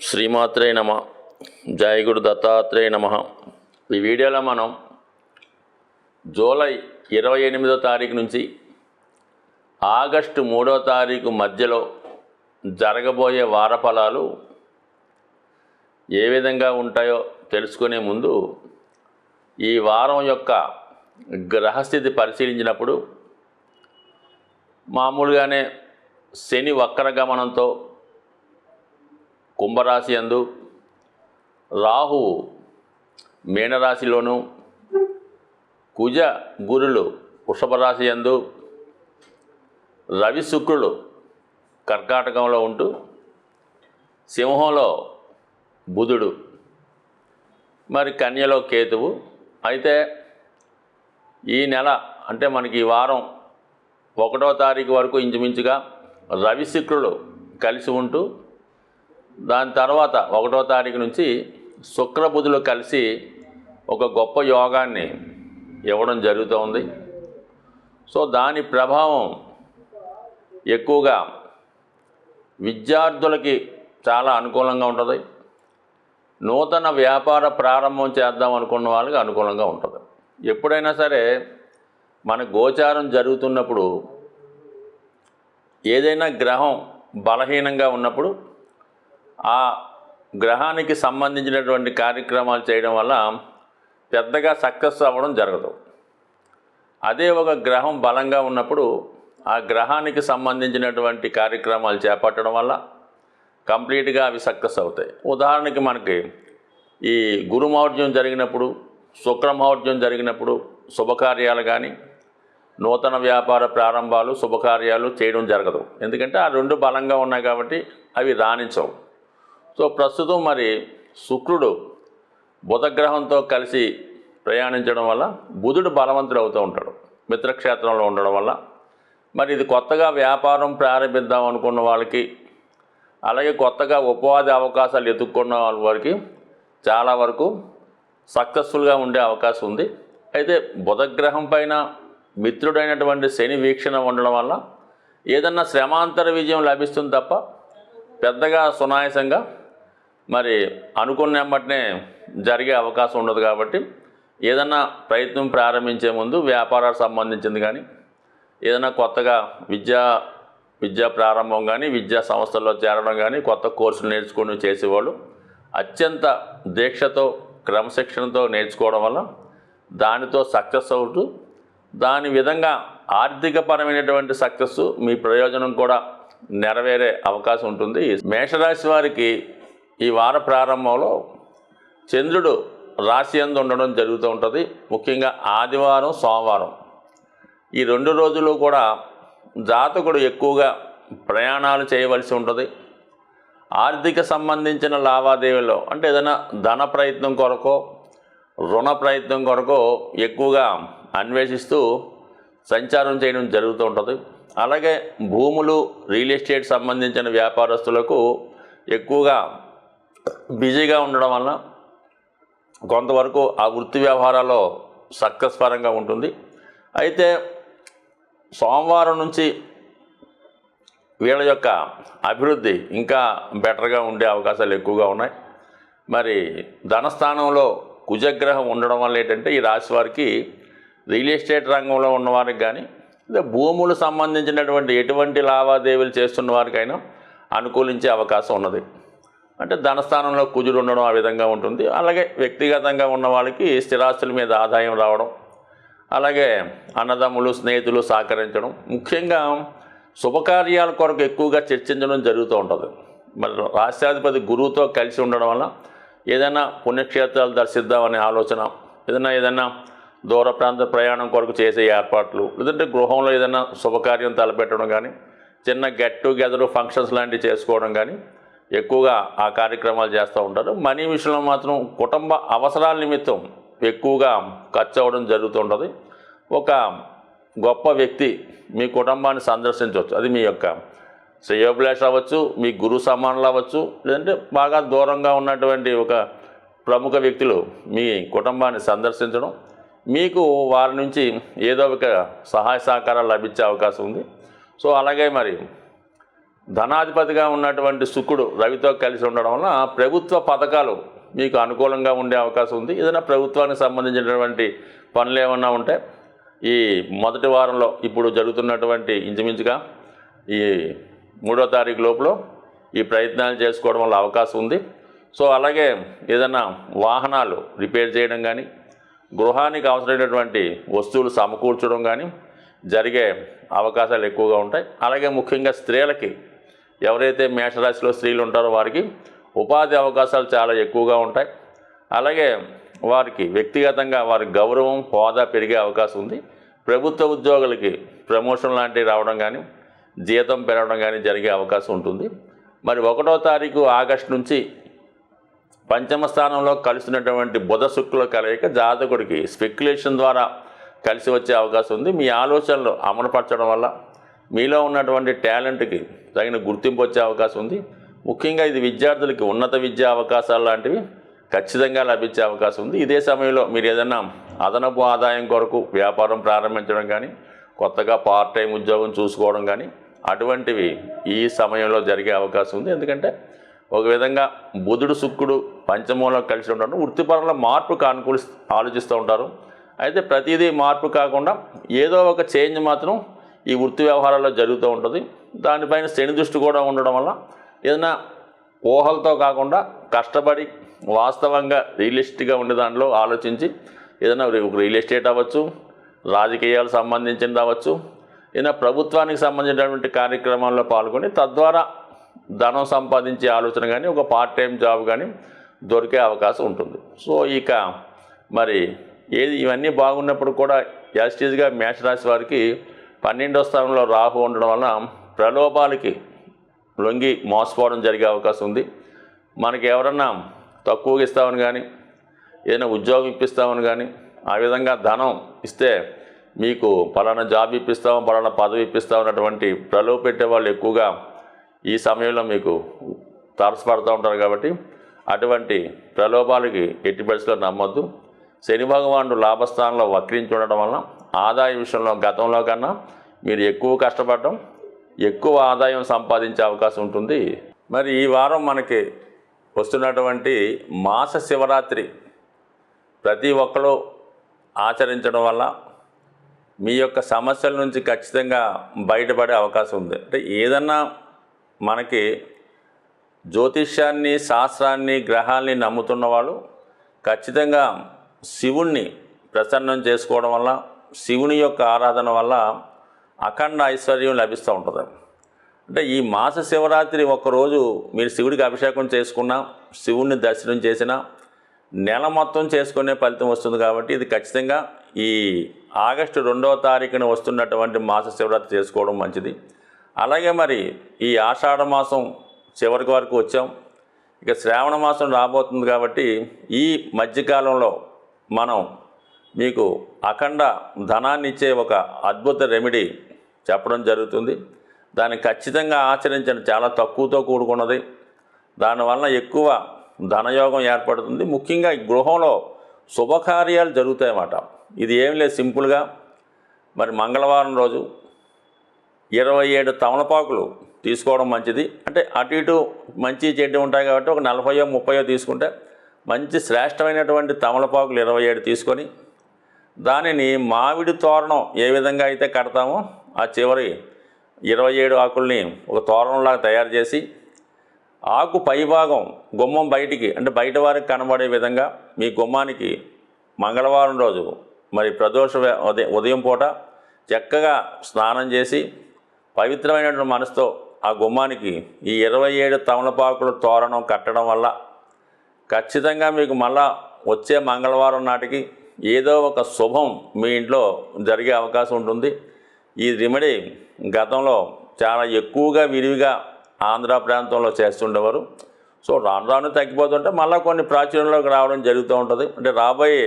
శ్రీమాత్రే నమ. జయ గురు దత్తాత్రేయ నమ. ఈ వీడియోలో మనం జూలై 28వ తారీఖు నుంచి ఆగస్టు 3వ తారీఖు మధ్యలో జరగబోయే వార ఫలాలు ఏ విధంగా ఉంటాయో తెలుసుకునే ముందు ఈ వారం యొక్క గ్రహస్థితి పరిశీలించినప్పుడు మామూలుగానే శని వక్ర గమనంతో కుంభరాశి యందు, రాహువు మీనరాశిలోను, కుజ గురులు వృషభ రాశి యందు, రవి శుక్రులు కర్కాటకంలో ఉంటూ, సింహంలో బుధుడు, మరి కన్యలో కేతువు. అయితే ఈ నెల అంటే మనకి ఈ వారం 1వ తారీఖు వరకు ఇంచుమించుగా రవి శుక్రులు కలిసి ఉంటూ, దాని తర్వాత 1వ తారీఖు నుంచి శుక్ర బుధులు కలిసి ఒక గొప్ప యోగాన్ని ఇవ్వడం జరుగుతోంది. సో దాని ప్రభావం ఎక్కువగా విద్యార్థులకి చాలా అనుకూలంగా ఉంటుంది. నూతన వ్యాపార ప్రారంభం చేద్దాం అనుకున్న వాళ్ళకి అనుకూలంగా ఉంటుంది. ఎప్పుడైనా సరే మన గోచారం జరుగుతున్నప్పుడు ఏదైనా గ్రహం బలహీనంగా ఉన్నప్పుడు ఆ గ్రహానికి సంబంధించినటువంటి కార్యక్రమాలు చేయడం వల్ల పెద్దగా సక్సెస్ అవ్వడం జరగదు. అదే ఒక గ్రహం బలంగా ఉన్నప్పుడు ఆ గ్రహానికి సంబంధించినటువంటి కార్యక్రమాలు చేపట్టడం వల్ల కంప్లీట్గా అవి సక్సెస్ అవుతాయి. ఉదాహరణకి మనకి ఈ గురుమౌఢ్యం జరిగినప్పుడు, శుక్రమౌఢ్యం జరిగినప్పుడు శుభకార్యాలు కానీ, నూతన వ్యాపార ప్రారంభాలు, శుభకార్యాలు చేయడం జరగదు. ఎందుకంటే ఆ రెండు బలంగా ఉన్నాయి కాబట్టి అవి రాణించవు. సో ప్రస్తుతం మరి శుక్రుడు బుధగ్రహంతో కలిసి ప్రయాణించడం వల్ల బుధుడు బలవంతుడు అవుతూ ఉంటాడు మిత్రక్షేత్రంలో ఉండడం వల్ల. మరి ఇది కొత్తగా వ్యాపారం ప్రారంభిద్దాం అనుకున్న వాళ్ళకి, అలాగే కొత్తగా ఉపాధి అవకాశాలు ఎదుర్కొన్న వారికి చాలా వరకు సక్సెస్ఫుల్గా ఉండే అవకాశం ఉంది. అయితే బుధగ్రహం పైన మిత్రుడైనటువంటి శని వీక్షణ ఉండడం వల్ల ఏదన్నా శ్రమాంతర విజయం లభిస్తుంది తప్ప పెద్దగా సునాయాసంగా మరి అనుకున్న వెంబటనే జరిగే అవకాశం ఉండదు. కాబట్టి ఏదన్నా ప్రయత్నం ప్రారంభించే ముందు వ్యాపారాలకు సంబంధించింది కానీ, ఏదైనా కొత్తగా విద్యా ప్రారంభం కానీ, విద్యా సంస్థల్లో చేరడం కానీ, కొత్త కోర్సులు నేర్చుకుని చేసేవాళ్ళు అత్యంత దీక్షతో క్రమశిక్షణతో నేర్చుకోవడం వల్ల దానితో సక్సెస్ అవుతూ దాని విధంగా ఆర్థికపరమైనటువంటి సక్సెస్, మీ ప్రయోజనం కూడా నెరవేరే అవకాశం ఉంటుంది. మేషరాశి వారికి ఈ వార ప్రారంభంలో చంద్రుడు రాశి యందు ఉండడం జరుగుతూ ఉంటుంది. ముఖ్యంగా ఆదివారం, సోమవారం ఈ 2 రోజులు కూడా జాతకుడు ఎక్కువగా ప్రయాణాలు చేయవలసి ఉంటుంది. ఆర్థిక సంబంధించిన లావాదేవీల్లో అంటే ఏదైనా ధన ప్రయత్నం కొరకో, రుణ ప్రయత్నం కొరకో ఎక్కువగా అన్వేషిస్తూ సంచారం చేయడం జరుగుతూ ఉంటుంది. అలాగే భూములు, రియల్ ఎస్టేట్ సంబంధించిన వ్యాపారస్తులకు ఎక్కువగా బిజీగా ఉండడం వల్ల కొంతవరకు ఆ వృత్తి వ్యవహారాల్లో సక్సెస్ పరంగా ఉంటుంది. అయితే సోమవారం నుంచి వీళ్ళ యొక్క అభివృద్ధి ఇంకా బెటర్గా ఉండే అవకాశాలు ఎక్కువగా ఉన్నాయి. మరి ధనస్థానంలో కుజగ్రహం ఉండడం వల్ల ఏంటంటే ఈ రాశి వారికి రియల్ ఎస్టేట్ రంగంలో ఉన్నవారికి కానీ, లేదా భూములు సంబంధించినటువంటి ఎటువంటి లావాదేవీలు చేస్తున్న వారికైనా అనుకూలించే అవకాశం ఉన్నది. అంటే ధనస్థానంలో కుజుడు ఉండడం ఆ విధంగా ఉంటుంది. అలాగే వ్యక్తిగతంగా ఉన్న వాళ్ళకి స్థిరాస్తుల మీద ఆదాయం రావడం, అలాగే అన్నదమ్ములు, స్నేహితులు సహకరించడం, ముఖ్యంగా శుభకార్యాల కొరకు ఎక్కువగా చర్చించడం జరుగుతూ ఉంటుంది. మరి రాష్ట్రాధిపతి గురువుతో కలిసి ఉండడం వల్ల ఏదైనా పుణ్యక్షేత్రాలు దర్శిద్దామనే ఆలోచన, ఏదైనా దూర ప్రాంత ప్రయాణం కొరకు చేసే ఏర్పాట్లు, లేదంటే గృహంలో ఏదైనా శుభకార్యం తలపెట్టడం కానీ, చిన్న గెట్ టుగెదర్ ఫంక్షన్స్ లాంటివి చేసుకోవడం కానీ ఎక్కువగా ఆ కార్యక్రమాలు చేస్తూ ఉంటారు. మనీ విషయంలో మాత్రం కుటుంబ అవసరాల నిమిత్తం ఎక్కువగా ఖర్చు అవ్వడం జరుగుతుంటుంది. ఒక గొప్ప వ్యక్తి మీ కుటుంబాన్ని సందర్శించవచ్చు. అది మీ యొక్క శ్రేయోభిలాష అవ్వచ్చు, మీ గురు సమానులు అవ్వచ్చు, లేదంటే బాగా దూరంగా ఉన్నటువంటి ఒక ప్రముఖ వ్యక్తులు మీ కుటుంబాన్ని సందర్శించడం, మీకు వారి నుంచి ఏదో ఒక సహాయ సహకారాలు లభించే అవకాశం ఉంది. సో అలాగే మరి ధనాధిపతిగా ఉన్నటువంటి శుక్రుడు రవితో కలిసి ఉండడం వల్ల ప్రభుత్వ పథకాలు మీకు అనుకూలంగా ఉండే అవకాశం ఉంది. ఏదైనా ప్రభుత్వానికి సంబంధించినటువంటి పనులు ఏమన్నా ఉంటే ఈ మొదటి వారంలో ఇప్పుడు జరుగుతున్నటువంటి ఇంచుమించుగా ఈ 3వ తారీఖు లోపల ఈ ప్రయత్నాలు చేసుకోవడం వల్ల అవకాశం ఉంది. సో అలాగే ఏదైనా వాహనాలు రిపేర్ చేయడం కానీ, గృహానికి అవసరమైనటువంటి వస్తువులు సమకూర్చడం కానీ జరిగే అవకాశాలు ఎక్కువగా ఉంటాయి. అలాగే ముఖ్యంగా స్త్రీలకి, ఎవరైతే మేషరాశిలో స్త్రీలు ఉంటారో వారికి ఉపాధి అవకాశాలు చాలా ఎక్కువగా ఉంటాయి. అలాగే వారికి వ్యక్తిగతంగా వారి గౌరవం, హోదా పెరిగే అవకాశం ఉంది. ప్రభుత్వ ఉద్యోగులకి ప్రమోషన్ లాంటివి రావడం కానీ, జీతం పెరగడం కానీ జరిగే అవకాశం ఉంటుంది. మరి 1వ తారీఖు ఆగస్టు నుంచి పంచమ స్థానంలో కలిసినటువంటి బుధ శుక్రుల కలయిక జాతకుడికి స్పెక్యులేషన్ ద్వారా కలిసి వచ్చే అవకాశం ఉంది. మీ ఆలోచనలు అమలుపరచడం వల్ల మీలో ఉన్నటువంటి టాలెంట్కి తగిన గుర్తింపు వచ్చే అవకాశం ఉంది. ముఖ్యంగా ఇది విద్యార్థులకి ఉన్నత విద్యా అవకాశాలు లాంటివి ఖచ్చితంగా లభించే అవకాశం ఉంది. ఇదే సమయంలో మీరు ఏదైనా అదనపు ఆదాయం కొరకు వ్యాపారం ప్రారంభించడం కానీ, కొత్తగా పార్ట్ టైం ఉద్యోగం చూసుకోవడం కానీ అటువంటివి ఈ సమయంలో జరిగే అవకాశం ఉంది. ఎందుకంటే ఒక విధంగా బుధుడు శుక్రుడు పంచమంలో కలిసి ఉండడం వృత్తిపరంలో మార్పుకు ఆలోచిస్తూ ఉంటారు. అయితే ప్రతిదీ మార్పు కాకుండా ఏదో ఒక చేంజ్ మాత్రం ఈ వృత్తి వ్యవహారాల్లో జరుగుతూ ఉంటుంది. దానిపైన శని దృష్టి కూడా ఉండడం వల్ల ఏదైనా ఊహలతో కాకుండా కష్టపడి వాస్తవంగా రియలిస్టిక్గా ఉండే దాంట్లో ఆలోచించి ఏదైనా రియల్ ఎస్టేట్ అవ్వచ్చు, రాజకీయాలకు సంబంధించింది అవ్వచ్చు, ఏదైనా ప్రభుత్వానికి సంబంధించినటువంటి కార్యక్రమాల్లో పాల్గొని తద్వారా ధనం సంపాదించే ఆలోచన కానీ, ఒక పార్ట్ టైం జాబ్ కానీ దొరికే అవకాశం ఉంటుంది. సో ఇక మరి ఇవన్నీ బాగున్నప్పుడు కూడా యాస్టీజ్గా మేషరాశి వారికి 12వ స్థానంలో రాహు ఉండడం వల్ల ప్రలోభాలకి లొంగి మోసపోవడం జరిగే అవకాశం ఉంది. మనకి ఎవరన్నా తక్కువగా ఇస్తామని కానీ, ఏదైనా ఉద్యోగం ఇప్పిస్తామని కానీ, ఆ విధంగా ధనం ఇస్తే మీకు పలానా జాబ్ ఇప్పిస్తాము, పలానా పదవి ఇప్పిస్తామన్నటువంటి ప్రలోభ పెట్టే వాళ్ళు ఎక్కువగా ఈ సమయంలో మీకు తారసపడుతూ ఉంటారు. కాబట్టి అటువంటి ప్రలోభాలకి ఎట్టి పరిస్థితుల్లో నమ్మొద్దు. శని భగవానుడు లాభస్థానంలో వక్రించి ఉండడం వలన ఆదాయ విషయంలో గతంలో కన్నా మీరు ఎక్కువ కష్టపడడం, ఎక్కువ ఆదాయం సంపాదించే అవకాశం ఉంటుంది. మరి ఈ వారం మనకి వస్తున్నటువంటి మాస శివరాత్రి ప్రతి ఒక్కరూ ఆచరించడం వల్ల మీ యొక్క సమస్యల నుంచి ఖచ్చితంగా బయటపడే అవకాశం ఉంది. అంటే ఏదన్నా మనకి జ్యోతిష్యాన్ని, శాస్త్రాన్ని, గ్రహాల్ని నమ్ముతున్న వాళ్ళు ఖచ్చితంగా శివుణ్ణి ప్రసన్నం చేసుకోవడం వల్ల, శివుని యొక్క ఆరాధన వల్ల అఖండ ఐశ్వర్యం లభిస్తూ ఉంటుంది. అంటే ఈ మాస శివరాత్రి ఒక్కరోజు మీరు శివుడికి అభిషేకం చేసుకున్నా, శివుణ్ణి దర్శనం చేసినా నెల మొత్తం చేసుకునే ఫలితం వస్తుంది. కాబట్టి ఇది ఖచ్చితంగా ఈ ఆగస్టు 2వ తారీఖున వస్తున్నటువంటి మాస శివరాత్రి చేసుకోవడం మంచిది. అలాగే మరి ఈ ఆషాఢ మాసం చివరికి వరకు వచ్చాం, ఇక శ్రావణ మాసం రాబోతుంది. కాబట్టి ఈ మధ్యకాలంలో మనం మీకు అఖండ ధనాన్ని ఇచ్చే ఒక అద్భుత రెమెడీ చెప్పడం జరుగుతుంది. దాన్ని ఖచ్చితంగా ఆచరించండి. చాలా తక్కువతో కూడుకున్నది, దానివల్ల ఎక్కువ ధనయోగం ఏర్పడుతుంది. ముఖ్యంగా ఈ గృహంలో శుభకార్యాలు జరుగుతాయన్నమాట. ఇది ఏం లేదు, సింపుల్గా మరి మంగళవారం రోజు 27 తమలపాకులు తీసుకోవడం మంచిది. అంటే అటు ఇటు మంచి చెడ్డ ఉంటాయి కాబట్టి ఒక 40 30 తీసుకుంటే మంచి శ్రేష్టమైనటువంటి తమలపాకులు 27 తీసుకొని దానిని మామిడి తోరణం ఏ విధంగా అయితే కడతామో ఆ చివరి 27 ఆకుల్ని ఒక తోరణంలాగా తయారు చేసి ఆకు పైభాగం గుమ్మం బయటికి, అంటే బయట వారికి కనబడే విధంగా మీ గుమ్మానికి మంగళవారం రోజు మరి ప్రదోష ఉదయం పూట చక్కగా స్నానం చేసి పవిత్రమైనటువంటి మనసుతో ఆ గుమ్మానికి ఈ 27 తమలపాకుల తోరణం కట్టడం వల్ల ఖచ్చితంగా మీకు మళ్ళా వచ్చే మంగళవారం నాటికి ఏదో ఒక శుభం మీ ఇంట్లో జరిగే అవకాశం ఉంటుంది. ఈ రెమెడీ గతంలో చాలా ఎక్కువగా విరివిగా ఆంధ్ర ప్రాంతంలో చేస్తుండేవారు. సో రాను రాను తగ్గిపోతుంటే మళ్ళీ కొన్ని ప్రాచుర్యంలోకి రావడం జరుగుతూ ఉంటుంది. అంటే రాబోయే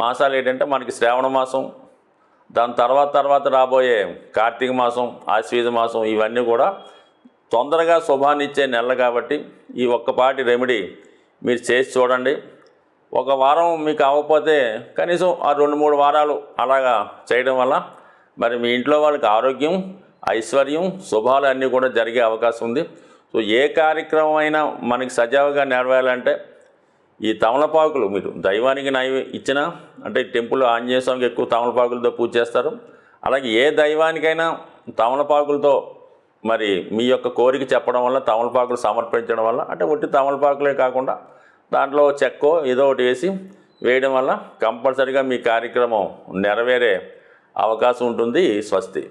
మాసాలు ఏంటంటే మనకి శ్రావణ మాసం, దాని తర్వాత రాబోయే కార్తీక మాసం, ఆశ్వీజ మాసం, ఇవన్నీ కూడా తొందరగా శుభాన్ని ఇచ్చే నెలలు. కాబట్టి ఈ ఒక్కపాటి రెమెడీ మీరు చేసి చూడండి. ఒక వారం మీకు అవ్వకపోతే కనీసం ఆ 2-3 వారాలు అలాగా చేయడం వల్ల మరి మీ ఇంట్లో వాళ్ళకి ఆరోగ్యం, ఐశ్వర్యం శుభాలు అన్నీ కూడా జరిగే అవకాశం ఉంది. సో ఏ కార్యక్రమం అయినా మనకి సజావుగా నెరవేరాలంటే ఈ తమలపాకులు మీరు దైవానికి ఇచ్చినా, అంటే టెంపుల్ ఆంజనేయ స్వామికి ఎక్కువ తమలపాకులతో పూజ చేస్తారు. అలాగే ఏ దైవానికైనా తమలపాకులతో మరి మీ యొక్క కోరిక చెప్పడం వల్ల, తమలపాకులు సమర్పించడం వల్ల, అంటే ఒట్టి తమలపాకులే కాకుండా దాంట్లో చెక్కో ఏదో ఒకటి వేయడం వల్ల కంపల్సరీగా మీ కార్యక్రమం నెరవేరే అవకాశం ఉంటుంది. స్వస్తి.